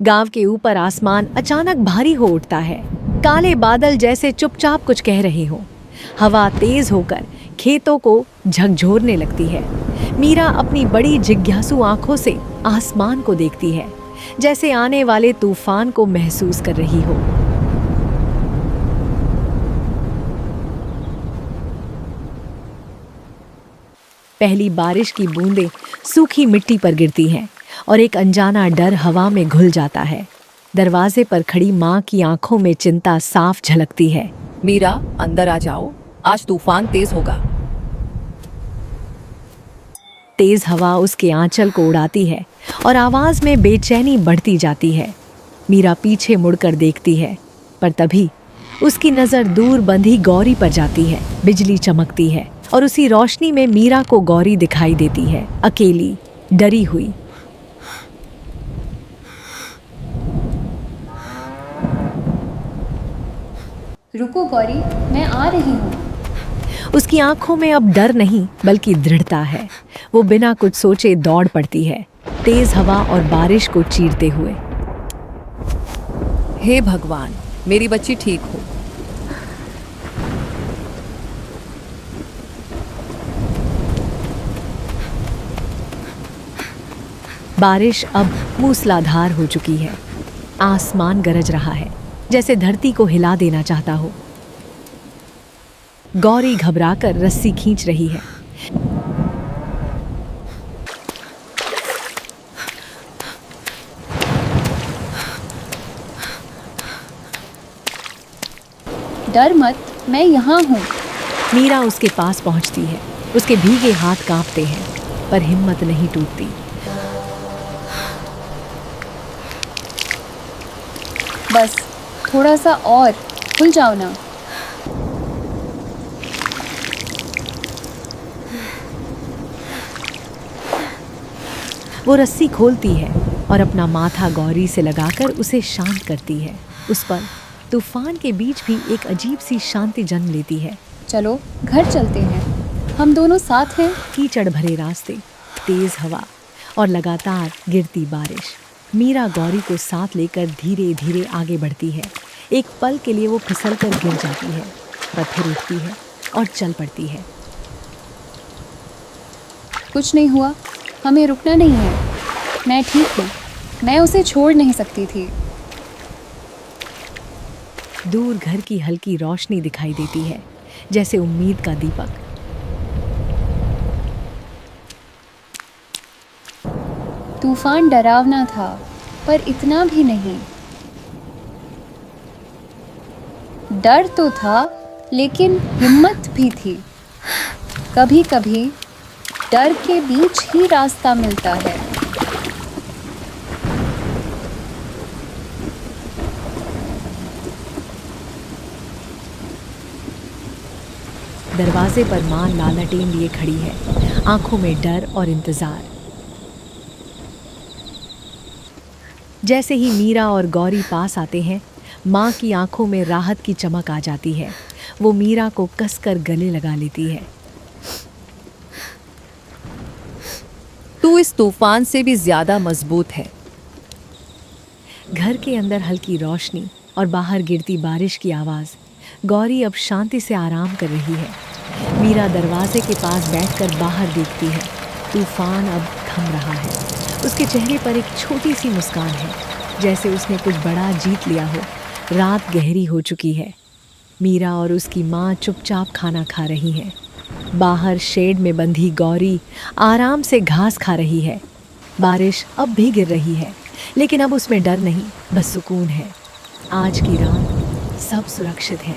गांव के ऊपर आसमान अचानक भारी हो उठता है। काले बादल जैसे चुपचाप कुछ कह रहे हो। हवा तेज होकर खेतों को झकझोरने लगती है। मीरा अपनी बड़ी जिज्ञासु आंखों से आसमान को देखती है, जैसे आने वाले तूफान को महसूस कर रही हो। पहली बारिश की बूंदें सूखी मिट्टी पर गिरती हैं और एक अनजाना डर हवा में घुल जाता है। दरवाजे पर खड़ी माँ की आंखों में चिंता साफ झलकती है। मीरा, अंदर आ जाओ, आज तूफान तेज होगा। तेज हवा उसके आंचल को उड़ाती है और आवाज में बेचैनी बढ़ती जाती है। मीरा पीछे मुड़कर देखती है, पर तभी उसकी नजर दूर बंधी गौरी पर जाती है। बिजली चमकती है और उसी रोशनी में मीरा को गौरी दिखाई देती है, अकेली, डरी हुई। रुको गौरी, मैं आ रही हूँ। उसकी आंखों में अब डर नहीं बल्कि दृढ़ता है। वो बिना कुछ सोचे दौड़ पड़ती है, तेज हवा और बारिश को चीरते हुए। हे भगवान, मेरी बच्ची ठीक हो। बारिश अब मूसलाधार हो चुकी है। आसमान गरज रहा है, जैसे धरती को हिला देना चाहता हो। गौरी घबराकर रस्सी खींच रही है। डर मत, मैं यहाँ हूँ। मीरा उसके पास पहुंचती है। उसके भीगे हाथ कांपते हैं, पर हिम्मत नहीं टूटती। बस थोड़ा सा और, खुल जाओ ना। वो रस्सी खोलती है और अपना माथा गौरी से लगाकर उसे शांत करती है। उस पर तूफान के बीच भी एक अजीब सी शांति जन्म लेती है। चलो घर चलते हैं, हम दोनों साथ हैं। कीचड़ भरे रास्ते, तेज हवा और लगातार गिरती बारिश। मीरा गौरी को साथ लेकर धीरे धीरे आगे बढ़ती है। एक पल के लिए वो फिसलकर गिर जाती है, पर फिर उठती है और चल पड़ती है। कुछ नहीं हुआ, हमें रुकना नहीं है। मैं ठीक हूँ, मैं उसे छोड़ नहीं सकती थी। दूर घर की हल्की रोशनी दिखाई देती है, जैसे उम्मीद का दीपक। तूफान डरावना था, पर इतना भी नहीं। डर तो था, लेकिन हिम्मत भी थी। कभी कभी डर के बीच ही रास्ता मिलता है। दरवाजे पर माँ लालटेन लिए खड़ी है, आंखों में डर और इंतजार। जैसे ही मीरा और गौरी पास आते हैं, माँ की आंखों में राहत की चमक आ जाती है। वो मीरा को कसकर गले लगा लेती है। तू इस तूफान से भी ज्यादा मजबूत है। घर के अंदर हल्की रोशनी और बाहर गिरती बारिश की आवाज़। गौरी अब शांति से आराम कर रही है। मीरा दरवाजे के पास बैठकर बाहर देखती है। तूफान अब थम रहा है। उसके चेहरे पर एक छोटी सी मुस्कान है, जैसे उसने कुछ बड़ा जीत लिया हो। रात गहरी हो चुकी है। मीरा और उसकी माँ चुपचाप खाना खा रही हैं। बाहर शेड में बंधी गौरी आराम से घास खा रही है। बारिश अब भी गिर रही है, लेकिन अब उसमें डर नहीं, बस सुकून है। आज की रात सब सुरक्षित है।